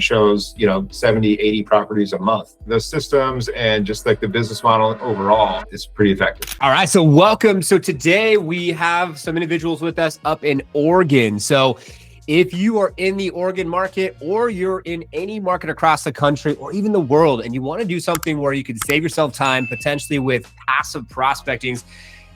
shows, 70, 80 properties a month. Those systems and just like the business model overall is pretty effective. All right, so welcome. So today we have some individuals with us up in Oregon. So if you are in the Oregon market, or you're in any market across the country or even the world, and you want to do something where you can save yourself time potentially with passive prospecting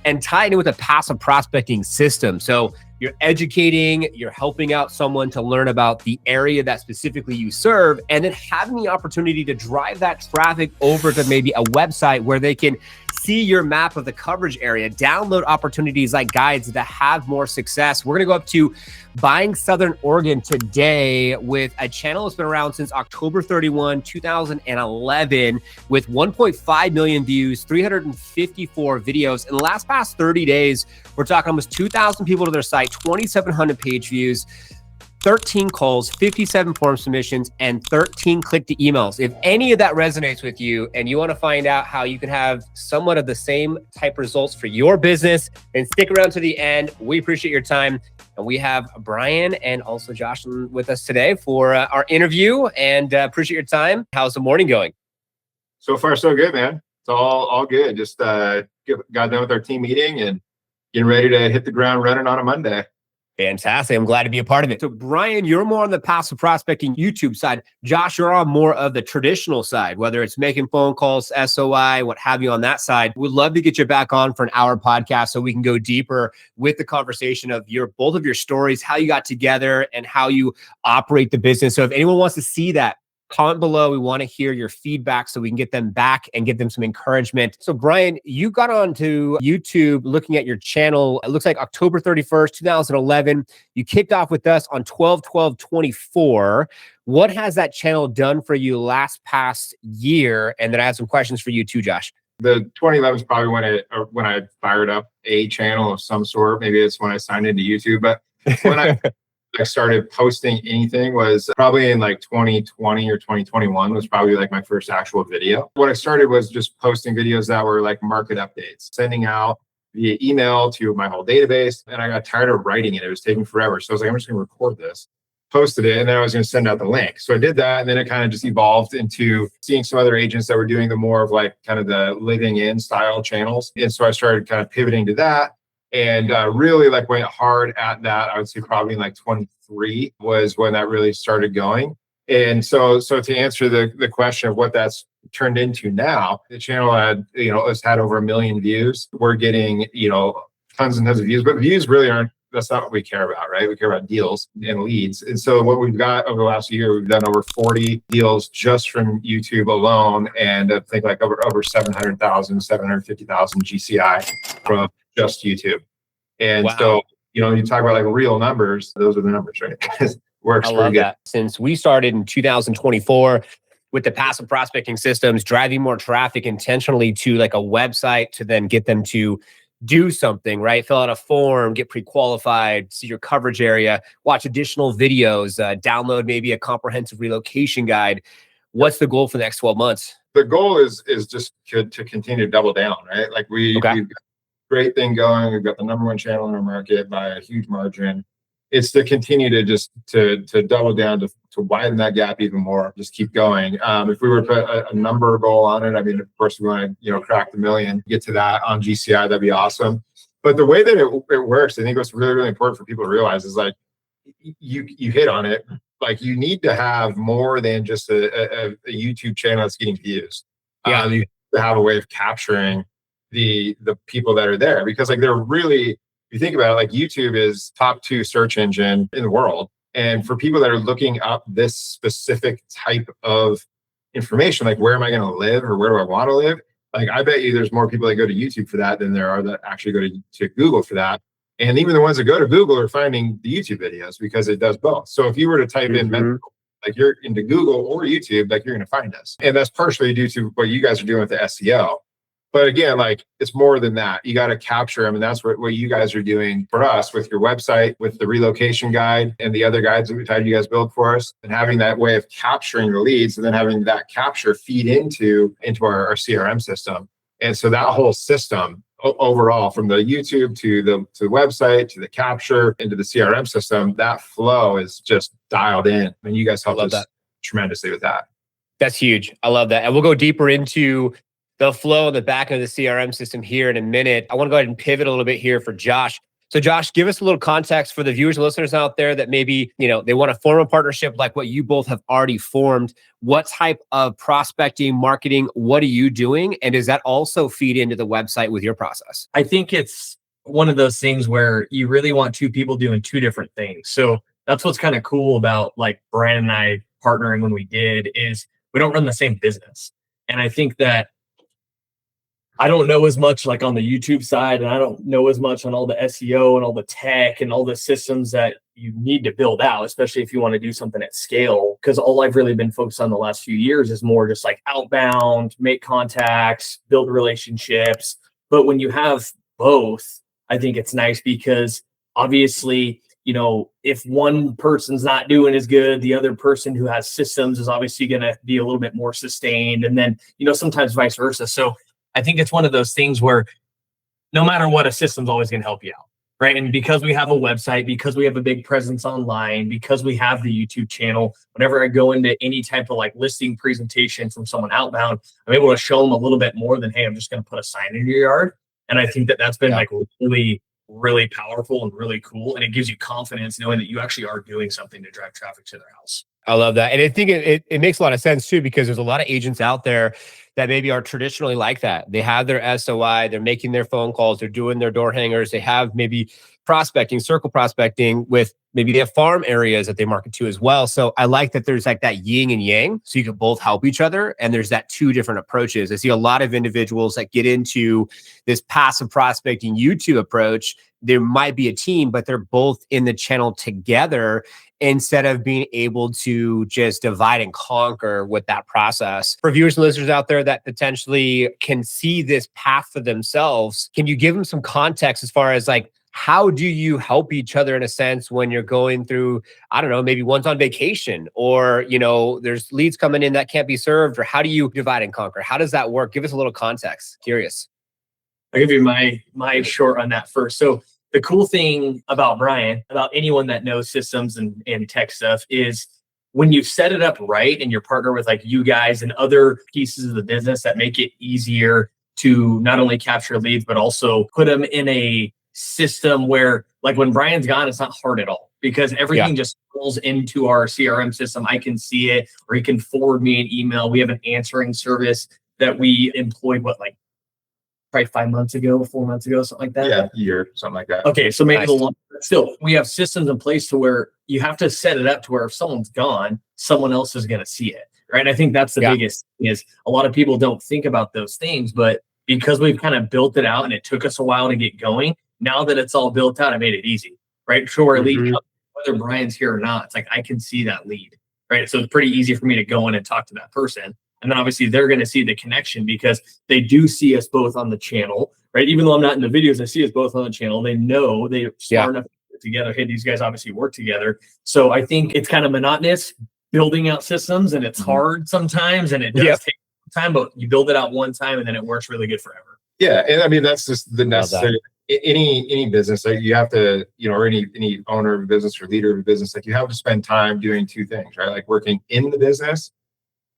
and tie it in with a passive prospecting system. So you're educating, you're helping out someone to learn about the area that specifically you serve, and then having the opportunity to drive that traffic over to maybe a website where they can see your map of the coverage area, download opportunities like guides that have more success. We're gonna go up to Buying Southern Oregon today with a channel that's been around since October 31, 2011, with 1.5 million views, 354 videos. In the past 30 days, we're talking almost 2,000 people to their site, 2,700 page views, 13 calls, 57 form submissions, and 13 click to emails. If any of that resonates with you and you want to find out how you can have somewhat of the same type results for your business, then stick around to the end. We appreciate your time. And we have Brian and also Josh with us today for our interview, and appreciate your time. How's the morning going? So far, so good, man. It's all good. Just got done with our team meeting and getting ready to hit the ground running on a Monday. Fantastic. I'm glad to be a part of it. So Brian, you're more on the passive prospecting YouTube side. Josh, you're on more of the traditional side, whether it's making phone calls, SOI, what have you on that side. We'd love to get you back on for an hour podcast so we can go deeper with the conversation of both of your stories, how you got together and how you operate the business. So if anyone wants to see that, comment below. We want to hear your feedback so we can get them back and give them some encouragement. So Brian, you got onto YouTube looking at your channel. It looks like October 31st, 2011. You kicked off with us on 12/12/24. What has that channel done for you past year? And then I have some questions for you too, Josh. The 2011 is probably when I fired up a channel of some sort. Maybe it's when I signed into YouTube, but when I started posting anything was probably in like 2020 or 2021 was probably like my first actual video. What I started was just posting videos that were like market updates, sending out via email to my whole database. And I got tired of writing it. It was taking forever. So I was like, I'm just going to record this, posted it, and then I was going to send out the link. So I did that. And then it kind of just evolved into seeing some other agents that were doing the more of like kind of the living in style channels. And so I started kind of pivoting to that. And really like went hard at that. I would say probably in like 23 was when that really started going. And so to answer the question of what that's turned into now, the channel has had over 1 million views. We're getting, tons and tons of views, but views really that's not what we care about, right? We care about deals and leads. And so what we've got over the last year, we've done over 40 deals just from YouTube alone. And I think like over 700,000, 750,000 GCI from just YouTube. And wow. So, you talk about like real numbers, those are the numbers, right? Works I pretty love good. that. Since we started in 2024 with the passive prospecting systems, driving more traffic intentionally to like a website to then get them to do something, right? Fill out a form, get pre-qualified, see your coverage area, watch additional videos, download maybe a comprehensive relocation guide. What's the goal for the next 12 months? The goal is just to continue to double down, right? Like we've got a great thing going. We've got the #1 channel in our market by a huge margin. It's to continue to just to double down, to widen that gap even more, just keep going. If we were to put a number goal on it, I mean, of course we want to, crack the 1 million, get to that on GCI, that'd be awesome. But the way that it works, I think what's really, really important for people to realize is like, you hit on it. Like you need to have more than just a YouTube channel that's getting views. You have to have a way of capturing the people that are there, because like they're really, if you think about it, like YouTube is top 2 search engine in the world. And for people that are looking up this specific type of information, like where am I going to live or where do I want to live? Like I bet you there's more people that go to YouTube for that than there are that actually go to Google for that. And even the ones that go to Google are finding the YouTube videos because it does both. So if you were to type in medical, like you're into Google or YouTube, like you're going to find us. And that's partially due to what you guys are doing with the SEO. But again, like it's more than that. You got to capture them. And that's what you guys are doing for us with your website, with the relocation guide and the other guides that we've had you guys build for us, and having that way of capturing the leads and then having that capture feed into our CRM system. And so that whole system overall, from the YouTube to the website, to the capture, into the CRM system, that flow is just dialed in. And you guys helped us tremendously with that. That's huge. I love that. And we'll go deeper into the flow in the back of the CRM system here in a minute. I want to go ahead and pivot a little bit here for Josh. So Josh, give us a little context for the viewers and listeners out there that maybe, they want to form a partnership like what you both have already formed. What type of prospecting, marketing, what are you doing? And does that also feed into the website with your process? I think it's one of those things where you really want two people doing two different things. So that's what's kind of cool about like Brian and I partnering when we did is we don't run the same business. And I think that I don't know as much like on the YouTube side, and I don't know as much on all the SEO and all the tech and all the systems that you need to build out, especially if you want to do something at scale. Because all I've really been focused on the last few years is more just like outbound, make contacts, build relationships. But when you have both, I think it's nice because obviously, if one person's not doing as good, the other person who has systems is obviously going to be a little bit more sustained. And then, sometimes vice versa. So I think it's one of those things where no matter what, a system's always going to help you out, right? And because we have a website, because we have a big presence online, because we have the YouTube channel, whenever I go into any type of like listing presentation from someone outbound, I'm able to show them a little bit more than, hey, I'm just going to put a sign in your yard. And I think that that's been like really, really powerful and really cool. And it gives you confidence knowing that you actually are doing something to drive traffic to their house. I love that. And I think it makes a lot of sense too, because there's a lot of agents out there that maybe are traditionally like that. They have their SOI, they're making their phone calls, they're doing their door hangers, they have maybe prospecting, circle prospecting with maybe they have farm areas that they market to as well. So I like that there's like that yin and yang, so you can both help each other. And there's that two different approaches. I see a lot of individuals that get into this passive prospecting YouTube approach. There might be a team, but they're both in the channel together instead of being able to just divide and conquer with that process. For viewers and listeners out there that potentially can see this path for themselves, can you give them some context as far as like, how do you help each other in a sense when you're going through, I don't know, maybe one's on vacation or, there's leads coming in that can't be served, or how do you divide and conquer? How does that work? Give us a little context. Curious. I'll give you my short on that first. So the cool thing about Brian, about anyone that knows systems and tech stuff is when you set it up right and you're partner with like you guys and other pieces of the business that make it easier to not only capture leads, but also put them in a system where like when Brian's gone, it's not hard at all because everything just rolls into our CRM system. I can see it, or he can forward me an email. We have an answering service that we employed, probably 4 months ago, something like that. Yeah, a year, something like that. Okay, so maybe a little longer. Still, we have systems in place to where you have to set it up to where if someone's gone, someone else is going to see it, right? And I think that's the biggest thing is a lot of people don't think about those things, but because we've kind of built it out and it took us a while to get going, now that it's all built out, I made it easy, right? So where a lead comes, whether Brian's here or not, it's like I can see that lead, right? So it's pretty easy for me to go in and talk to that person. And then obviously they're going to see the connection because they do see us both on the channel, right? Even though I'm not in the videos, I see us both on the channel. They know they're smart enough to get together. Hey, these guys obviously work together. So I think it's kind of monotonous building out systems and it's hard sometimes and it does take time, but you build it out one time and then it works really good forever. Yeah. And I mean, that's just the necessary, any business, like you have to, or any owner of a business or leader of a business, like you have to spend time doing two things, right? Like working in the business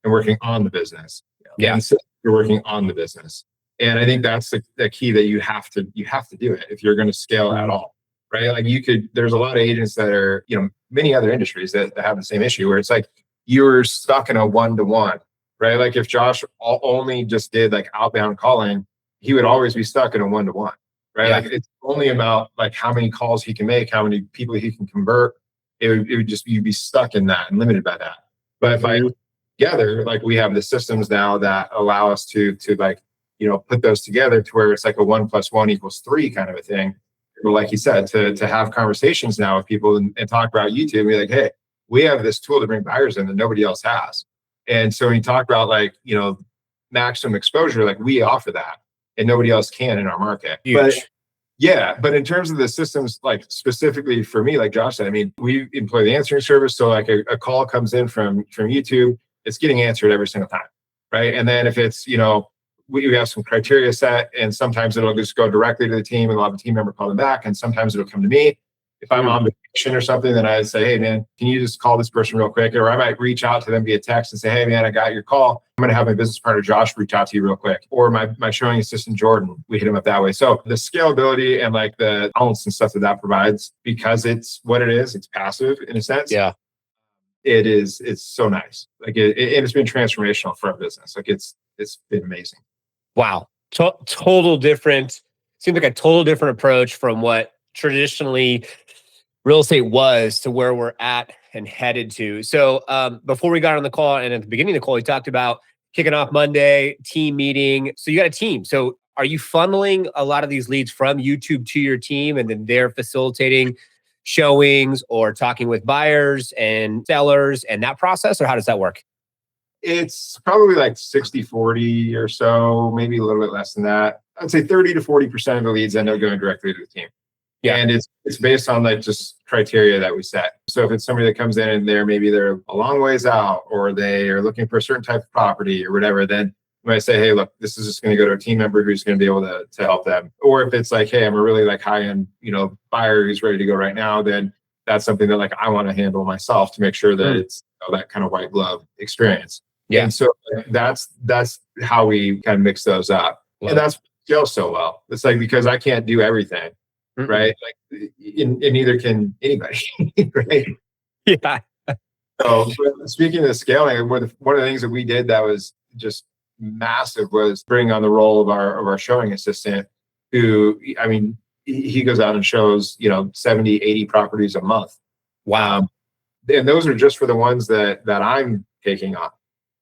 and working on the business. Yeah. And so you're working on the business. And I think that's the key that you have to do it if you're going to scale at all, right? Like there's a lot of agents that are, many other industries that have the same issue where it's like you're stuck in a one-to-one, right? Like if Josh only just did like outbound calling, he would always be stuck in a one-to-one, right? Like it's only about like how many calls he can make, how many people he can convert. It would just, you'd be stuck in that and limited by that. But by together, like we have the systems now that allow us to like, put those together to where it's like a 1 + 1 = 3 kind of a thing. But like you said, to have conversations now with people and talk about YouTube and be like, hey, we have this tool to bring buyers in that nobody else has. And so when you talk about like, maximum exposure, like we offer that and nobody else can in our market. Huge. But in terms of the systems, like specifically for me, like Josh said, I mean, we employ the answering service. So like a call comes in from YouTube, it's getting answered every single time, right? And then if it's, we have some criteria set and sometimes it'll just go directly to the team and we'll have a team member call them back. And sometimes it'll come to me. If I'm on vacation or something, then I'd say, hey man, can you just call this person real quick? Or I might reach out to them via text and say, hey man, I got your call. I'm going to have my business partner, Josh, reach out to you real quick. Or my showing assistant, Jordan, we hit him up that way. So the scalability and like the balance and stuff that provides, because it's what it is, it's passive in a sense. Yeah. It's so nice. Like it's been transformational for our business. Like it's been amazing. Wow. Total different, seems like a total different approach from what traditionally real estate was to where we're at and headed to. So before we got on the call and at the beginning of the call, we talked about kicking off Monday, team meeting. So you got a team. So are you funneling a lot of these leads from YouTube to your team and then they're facilitating showings or talking with buyers and sellers and that process? Or how does that work? It's probably like 60-40 or so, maybe a little bit less than that. I'd say 30 to 40% of the leads end up going directly to the team. Yeah. And it's based on like just criteria that we set. So if it's somebody that comes in and maybe they're a long ways out or they are looking for a certain type of property or whatever, then we might say, hey, look, this is just going to go to a team member who's going to be able to help them. Or if it's like, hey, I'm a really like high-end, buyer who's ready to go right now, then that's something that like I want to handle myself to make sure that it's that kind of white glove experience. Yeah. And so that's how we kind of mix those up. Wow. And that's scales so well. It's like, because I can't do everything, right? Like, and neither can anybody, right? Yeah. So speaking of scaling, one of the things that we did that was just massive was bring on the role of our showing assistant, who, I mean, he goes out and shows, 70, 80 properties a month. Wow. And those are just for the ones that I'm taking on.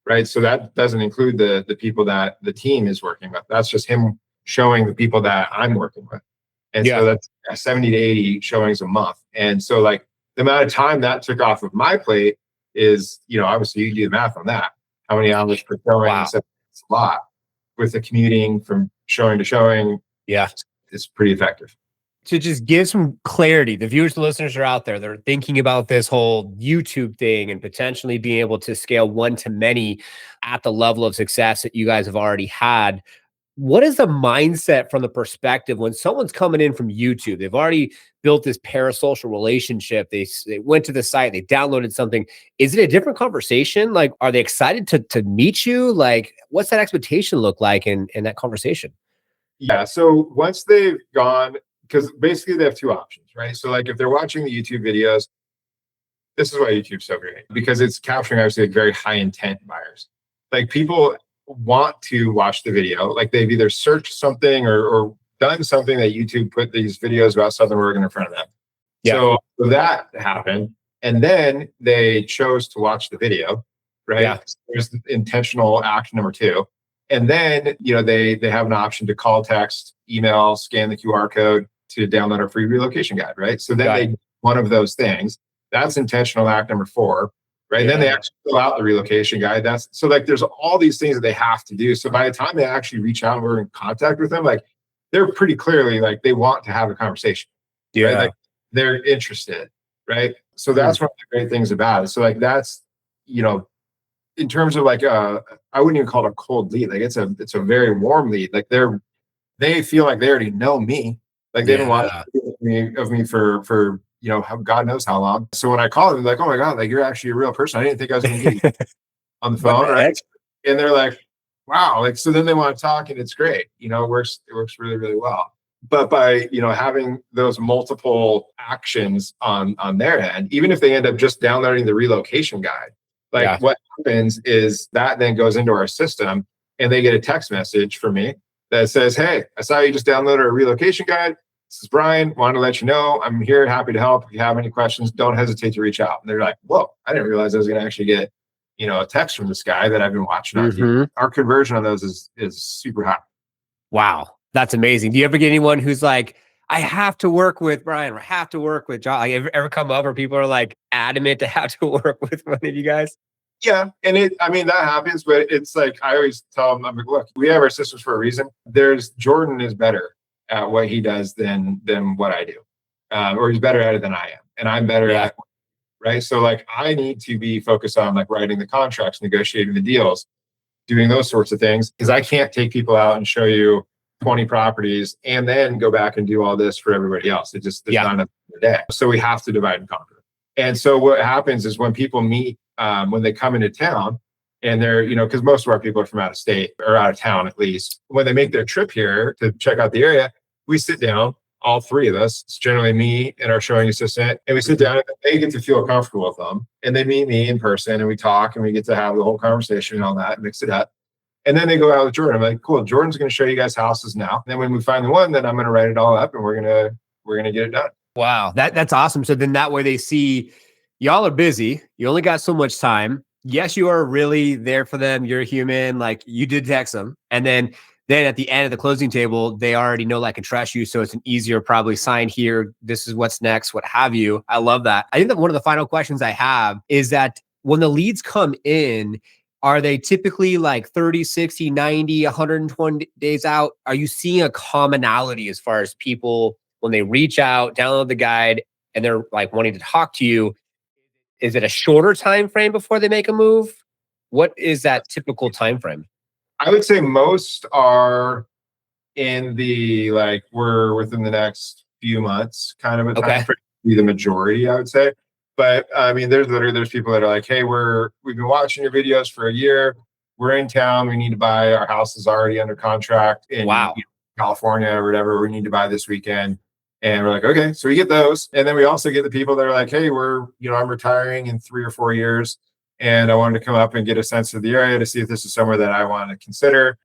Right. So that doesn't include the people that the team is working with. That's just him showing the people that I'm working with. And so that's 70 to 80 showings a month. And so like the amount of time that took off of my plate is, obviously you do the math on that. How many hours per showing? Wow. It's a lot. With the commuting from showing to showing. Yeah. It's pretty effective. To just give some clarity, the viewers and listeners are out there. They're thinking about this whole YouTube thing and potentially being able to scale one to many at the level of success that you guys have already had. What is the mindset from the perspective when someone's coming in from YouTube? They've already built this parasocial relationship. They went to the site, they downloaded something. Is it a different conversation? Like, are they excited to meet you? Like, what's that expectation look like in that conversation? Yeah. So once they've gone, because basically they have two options, right? So like if they're watching the YouTube videos, this is why YouTube's so great, because it's capturing obviously like very high intent buyers. Like people want to watch the video, like they've either searched something or done something that YouTube put these videos about Southern Oregon in front of them. Yeah. So that happened. And then they chose to watch the video, right? Yeah. So there's intentional action number two. And then, they have an option to call, text, email, scan the QR code to download our free relocation guide, right? So then they do one of those things. That's intentional act number 4, right? Yeah. Then they actually fill out the relocation guide. That's so like there's all these things that they have to do. So by the time they actually reach out and we're in contact with them, like they're pretty clearly like they want to have a conversation. Yeah. Right? Like they're interested, right? So that's one of the great things about it. So like that's, in terms of like I wouldn't even call it a cold lead. Like it's a very warm lead. Like they feel like they already know me. Like they've been watching of me for God knows how long. So when I call them, they're like, oh my God, like you're actually a real person. I didn't think I was gonna get you on the phone, right? And they're like, wow, like so then they want to talk and it's great. It works really, really well. But by having those multiple actions on their end, even if they end up just downloading the relocation guide, like what happens is that then goes into our system and they get a text message from me that says, hey, I saw you just downloaded a relocation guide. This is Brian. Wanted to let you know I'm here, happy to help. If you have any questions, don't hesitate to reach out. And they're like, whoa, I didn't realize I was going to actually get, a text from this guy that I've been watching on TV. Our conversion on those is super high. Wow. That's amazing. Do you ever get anyone who's like, I have to work with Brian or I have to work with John? Like, ever come up where people are like adamant to have to work with one of you guys? Yeah. And that happens, but it's like, I always tell them, I'm like, look, we have our systems for a reason. Jordan is better at what he does than what I do. Or he's better at it than I am. And I'm better at it, right? So like, I need to be focused on like writing the contracts, negotiating the deals, doing those sorts of things. Because I can't take people out and show you 20 properties and then go back and do all this for everybody else. It just, there's not enough the day. So we have to divide and conquer. And so what happens is when people meet, when they come into town, and they're, you know, because most of our people are from out of state or out of town at least, when they make their trip here to check out the area, we sit down, all three of us, it's generally me and our showing assistant, and we sit down and they get to feel comfortable with them. And they meet me in person and we talk and we get to have the whole conversation and all that, mix it up. And then they go out with Jordan. I'm like, cool, Jordan's going to show you guys houses now. And then when we find the one, then I'm going to write it all up and we're going to get it done. Wow. That's awesome. So then that way they see y'all are busy. You only got so much time. Yes, you are really there for them. You're a human. Like you did text them. And then at the end of the closing table, they already know, like, and trust you. So it's an easier probably sign here. This is what's next, what have you. I love that. I think that one of the final questions I have is that when the leads come in, are they typically like 30, 60, 90, 120 days out? Are you seeing a commonality as far as people, when they reach out, download the guide, and they're like wanting to talk to you? Is it a shorter time frame before they make a move? What is that typical time frame? I would say most are in the, like, we're within the next few months kind of a time frame. Be the majority, I would say. But I mean, there's people that are like, hey, we've been watching your videos for a year. We're in town. We need to buy. Our house is already under contract in California or whatever. We need to buy this weekend. And we're like, okay, so we get those. And then we also get the people that are like, hey, I'm retiring in 3 or 4 years. And I wanted to come up and get a sense of the area to see if this is somewhere that I want to consider.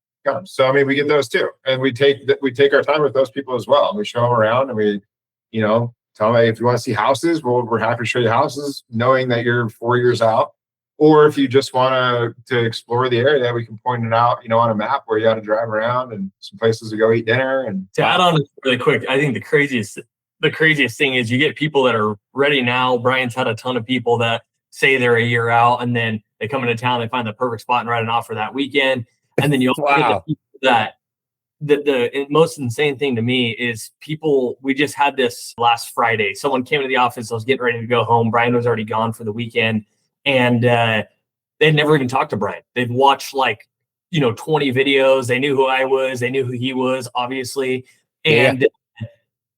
So, I mean, we get those too. And we take our time with those people as well. We show them around and we, tell them, hey, if you want to see houses, we're happy to show you houses, knowing that you're 4 years out. Or if you just want to explore the area, we can point it out, on a map where you got to drive around and some places to go eat dinner. And to add on really quick, I think the craziest thing is you get people that are ready now. Brian's had a ton of people that say they're a year out, and then they come into town, they find the perfect spot and write an offer that weekend. And then you also get the people that the most insane thing to me is we just had this last Friday. Someone came into the office. I was getting ready to go home. Brian was already gone for the weekend. And they'd never even talked to Brian. They'd watched 20 videos. They knew who I was. They knew who he was, obviously. And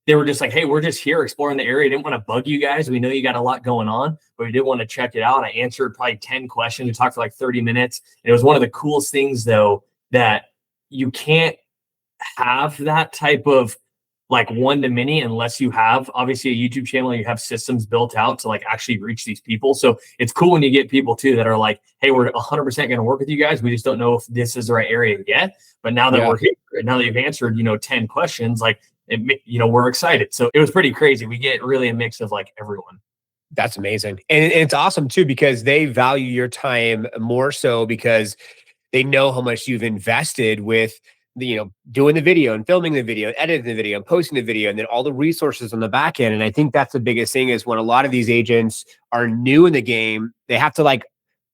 they were just like, hey, we're just here exploring the area. Didn't want to bug you guys. We know you got a lot going on, but we did want to check it out. I answered probably 10 questions. We talked for like 30 minutes. And it was one of the coolest things, though, that you can't have that type of like one-to-many unless you have obviously a YouTube channel, you have systems built out to like actually reach these people. So it's cool when you get people too that are like, hey, we're 100% going to work with you guys. We just don't know if this is the right area yet. But now that we're here, now that you've answered, 10 questions, like, we're excited. So it was pretty crazy. We get really a mix of like everyone. That's amazing. And it's awesome too, because they value your time more so because they know how much you've invested with doing the video and filming the video, editing the video, and posting the video, and then all the resources on the back end. And I think that's the biggest thing is when a lot of these agents are new in the game, they have to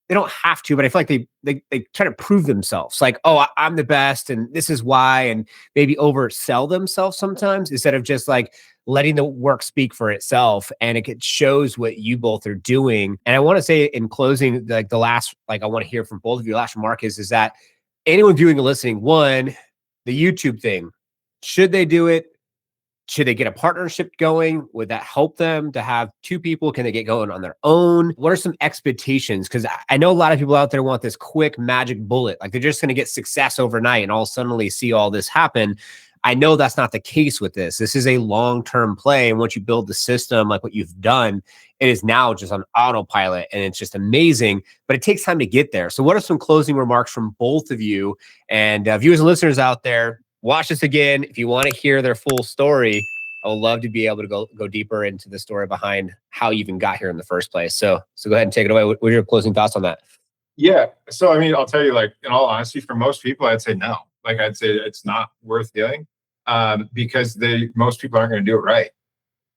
they don't have to, but I feel like they try to prove themselves. Like, oh, I'm the best and this is why, and maybe oversell themselves sometimes instead of just like letting the work speak for itself. And it shows what you both are doing. And I want to say in closing, like the last, I want to hear from both of you, last remark is that anyone viewing and listening, one, the YouTube thing, should they do it? Should they get a partnership going? Would that help them to have two people? Can they get going on their own? What are some expectations? Because I know a lot of people out there want this quick magic bullet. Like they're just going to get success overnight and all suddenly see all this happen. I know that's not the case with this. This is a long-term play. And once you build the system, like what you've done, it is now just on autopilot and it's just amazing, but it takes time to get there. So what are some closing remarks from both of you? And viewers and listeners out there, watch this again. If you want to hear their full story, I would love to be able to go deeper into the story behind how you even got here in the first place. So go ahead and take it away. What are your closing thoughts on that? Yeah. So, I mean, I'll tell you, in all honesty, for most people, I'd say no. I'd say it's not worth doing because most people aren't going to do it right.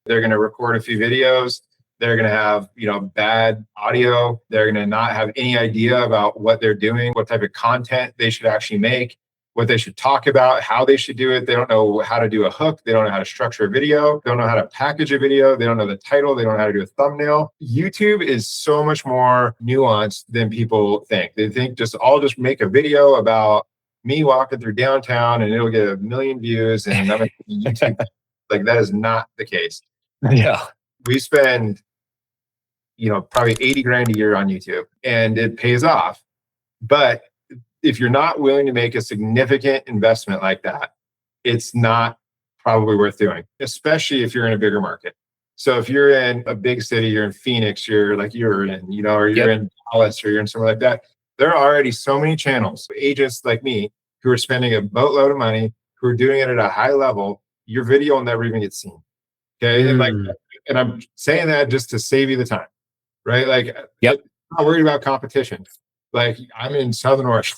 They're going to record a few videos. They're going to have, bad audio. They're going to not have any idea about what they're doing, what type of content they should actually make, what they should talk about, how they should do it. They don't know how to do a hook. They don't know how to structure a video. They don't know how to package a video. They don't know the title. They don't know how to do a thumbnail. YouTube is so much more nuanced than people think. They think I'll just make a video about me walking through downtown and it'll get 1 million views and I'm YouTube. That is not the case. Yeah. we spend, probably 80 grand a year on YouTube, and it pays off. But if you're not willing to make a significant investment like that, it's not probably worth doing, especially if you're in a bigger market. So if you're in a big city, you're in Phoenix, you're in, or you're in Dallas, or you're in somewhere like that, there are already so many channels, agents like me, who are spending a boatload of money, who are doing it at a high level. Your video will never even get seen. Okay. And I'm saying that just to save you the time, right? Like, I'm not worried about competition. Like, I'm in Southern Oregon.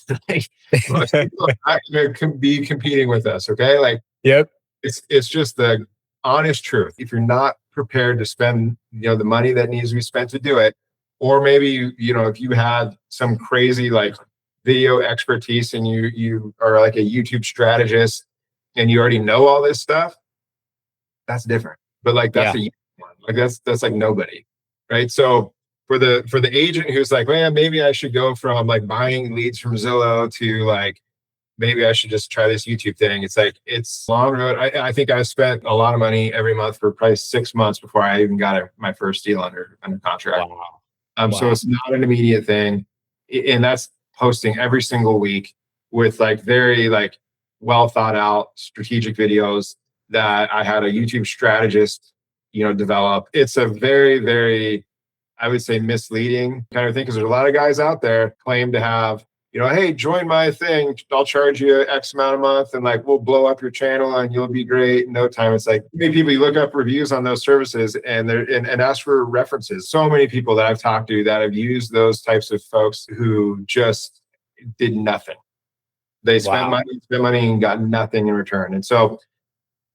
Most people are not going to be competing with us. Okay. Like, it's just the honest truth. If you're not prepared to spend, the money that needs to be spent to do it, or maybe, if you had some crazy like video expertise and you are like a YouTube strategist and you already know all this stuff, that's different. But like, that's a one. Like, that's like nobody, right? So for the agent who's like, man, maybe I should go from like buying leads from Zillow to like, maybe I should just try this YouTube thing. It's like, it's long road. I think I spent a lot of money every month for probably 6 months before I even got my first deal under contract. Wow. So it's not an immediate thing. And that's posting every single week with like very like well thought out strategic videos that I had a YouTube strategist, develop. It's a very, very, I would say, misleading kind of thing, because there's a lot of guys out there claim to have, hey, join my thing, I'll charge you X amount a month, and like, we'll blow up your channel and you'll be great in no time. It's like, many people, you look up reviews on those services and ask for references. So many people that I've talked to that have used those types of folks who just did nothing. They spent money and got nothing in return. And so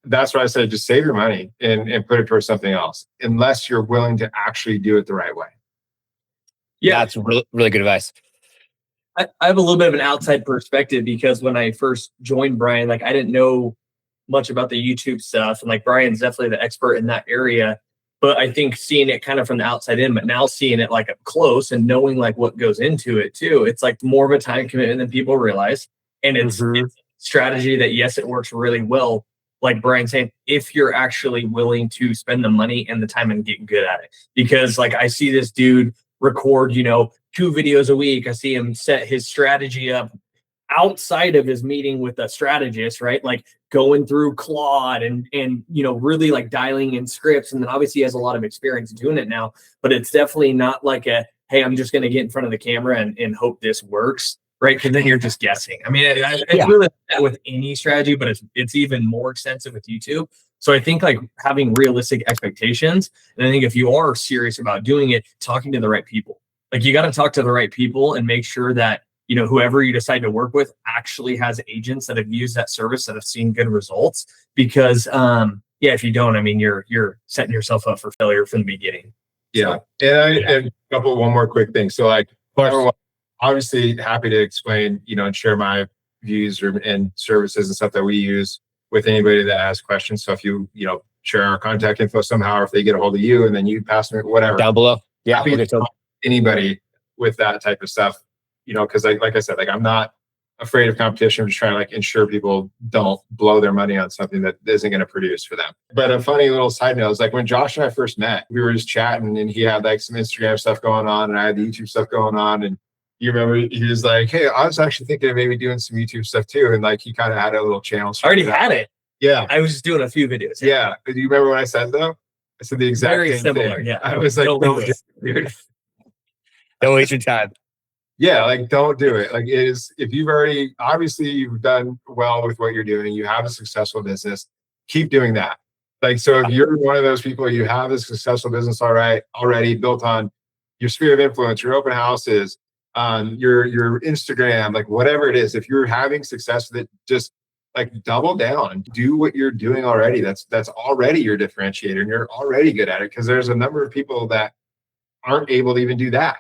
that's why I said, just save your money and put it towards something else, unless you're willing to actually do it the right way. Yeah, that's really, really good advice. I have a little bit of an outside perspective, because when I first joined Brian, like, I didn't know much about the YouTube stuff. And like, Brian's definitely the expert in that area. But I think seeing it kind of from the outside in, but now seeing it like up close and knowing like what goes into it too, it's like more of a time commitment than people realize. And it's a strategy that, yes, it works really well. Like Brian saying, if you're actually willing to spend the money and the time and get good at it. Because like, I see this dude record, 2 videos a week. I see him set his strategy up outside of his meeting with a strategist, right? Like going through Claude and really like dialing in scripts. And then obviously he has a lot of experience doing it now, but it's definitely not like hey, I'm just going to get in front of the camera and hope this works. Right. Because then you're just guessing. I mean, it's really like that with any strategy, but it's even more extensive with YouTube. So I think like having realistic expectations. And I think if you are serious about doing it, talking to the right people, like you got to talk to the right people and make sure that, whoever you decide to work with actually has agents that have used that service, that have seen good results. Because if you don't, I mean, you're setting yourself up for failure from the beginning. Yeah. So, and one more quick thing. So like, obviously happy to explain, and share my views and services and stuff that we use with anybody that has questions. So if you, share our contact info somehow, or if they get a hold of you and then you pass me whatever down below. Yeah. Happy to talk to anybody with that type of stuff, because like I said, like, I'm not afraid of competition. I'm just trying to like ensure people don't blow their money on something that isn't going to produce for them. But a funny little side note is like, when Josh and I first met, we were just chatting and he had like some Instagram stuff going on and I had the YouTube stuff going on. And you remember he was like, hey, I was actually thinking of maybe doing some YouTube stuff too. And like, he kind of had a little channel. I already had it. Yeah. I was just doing a few videos. Yeah. Do you remember what I said though? I said the exact very same similar thing. Yeah. I was like, don't waste your time. Yeah, like, don't do it. Like, it is, if you've already, obviously you've done well with what you're doing, you have a successful business, keep doing that. Like, so if you're one of those people, you have a successful business already built on your sphere of influence, your open houses, your Instagram, like whatever it is, if you're having success with it, just like double down, do what you're doing already. That's already your differentiator, and you're already good at it, because there's a number of people that aren't able to even do that.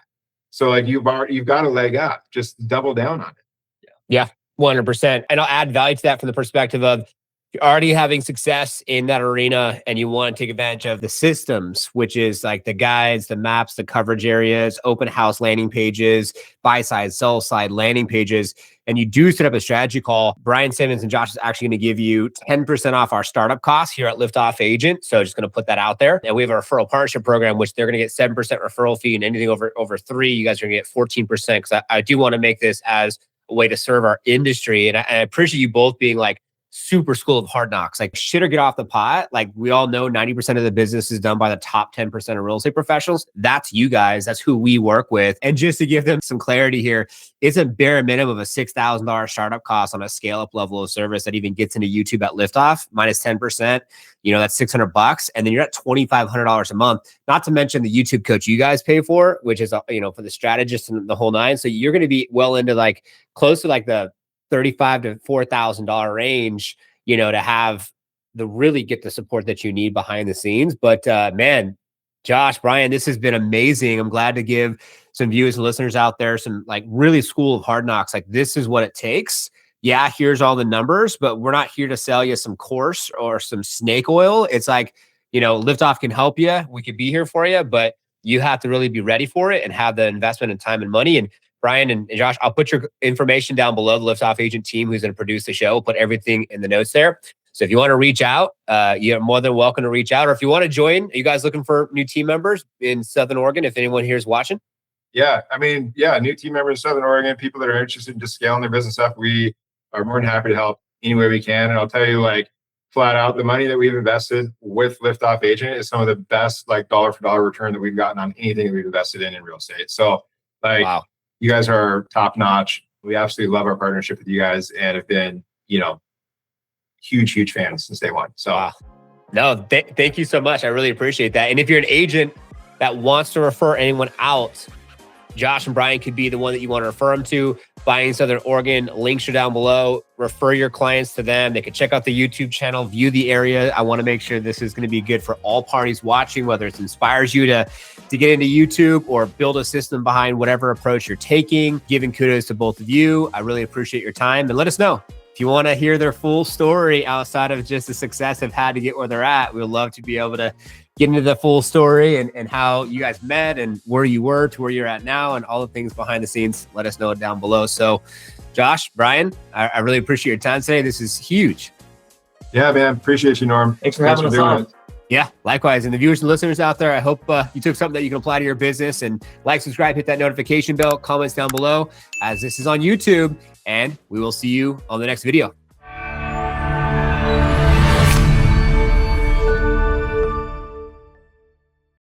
So like, you've got a leg up. Just double down on it. Yeah, 100%. And I'll add value to that from the perspective of, you're already having success in that arena and you want to take advantage of the systems, which is like the guides, the maps, the coverage areas, open house landing pages, buy side, sell side landing pages, and you do set up a strategy call, Brian Simmons and Josh is actually going to give you 10% off our startup costs here at Liftoff Agent. So just going to put that out there. And we have a referral partnership program, which they're going to get 7% referral fee, and anything over 3, you guys are going to get 14%. Because I do want to make this as a way to serve our industry. And I appreciate you both being like, super school of hard knocks, like shit or get off the pot. Like we all know 90% of the business is done by the top 10% of real estate professionals. That's you guys. That's who we work with. And just to give them some clarity here, it's a bare minimum of a $6,000 startup cost on a scale up level of service that even gets into YouTube at Liftoff minus 10%. You know, that's $600. And then you're at $2,500 a month, not to mention the YouTube coach you guys pay for, which is, you know, for the strategist and the whole nine. So you're going to be well into like close to like the $35,000 to $4,000 range, you know, to have the really get the support that you need behind the scenes. But man, Josh, Brian, this has been amazing. I'm glad to give some viewers and listeners out there some like really school of hard knocks. Like this is what it takes. Yeah, here's all the numbers, but we're not here to sell you some course or some snake oil. It's like, you know, Liftoff can help you. We could be here for you, but you have to really be ready for it and have the investment in time and money. And Brian and Josh, I'll put your information down below. The Liftoff Agent team who's going to produce the show, we'll put everything in the notes there. So if you want to reach out, you're more than welcome to reach out. Or if you want to join, are you guys looking for new team members in Southern Oregon? If anyone here is watching. Yeah, I mean, yeah, new team members in Southern Oregon, people that are interested in just scaling their business up, we are more than happy to help any way we can. And I'll tell you, like, flat out, the money that we've invested with Liftoff Agent is some of the best, like, dollar for dollar return that we've gotten on anything that we've invested in real estate. So, like, wow. You guys are top notch. We absolutely love our partnership with you guys and have been, you know, huge fans since day one. So, wow. No, thank you so much. I really appreciate that. And if you're an agent that wants to refer anyone out, Josh and Brian could be the one that you want to refer them to. Buying Southern Oregon, links are down below. Refer your clients to them. They can check out the YouTube channel, view the area. I want to make sure this is going to be good for all parties watching, whether it inspires you to get into YouTube or build a system behind whatever approach you're taking. Giving kudos to both of you. I really appreciate your time. And let us know if you want to hear their full story outside of just the success they've had to get where they're at. We'd love to be able to get into the full story and how you guys met and where you were to where you're at now and all the things behind the scenes. Let us know it down below. So Josh, Brian, I really appreciate your time today. This is huge. Yeah, man. Appreciate you, Norm. Thanks for having us on. Yeah, likewise. And the viewers and listeners out there, I hope you took something that you can apply to your business, and like, subscribe, hit that notification bell, comments down below as this is on YouTube, and we will see you on the next video.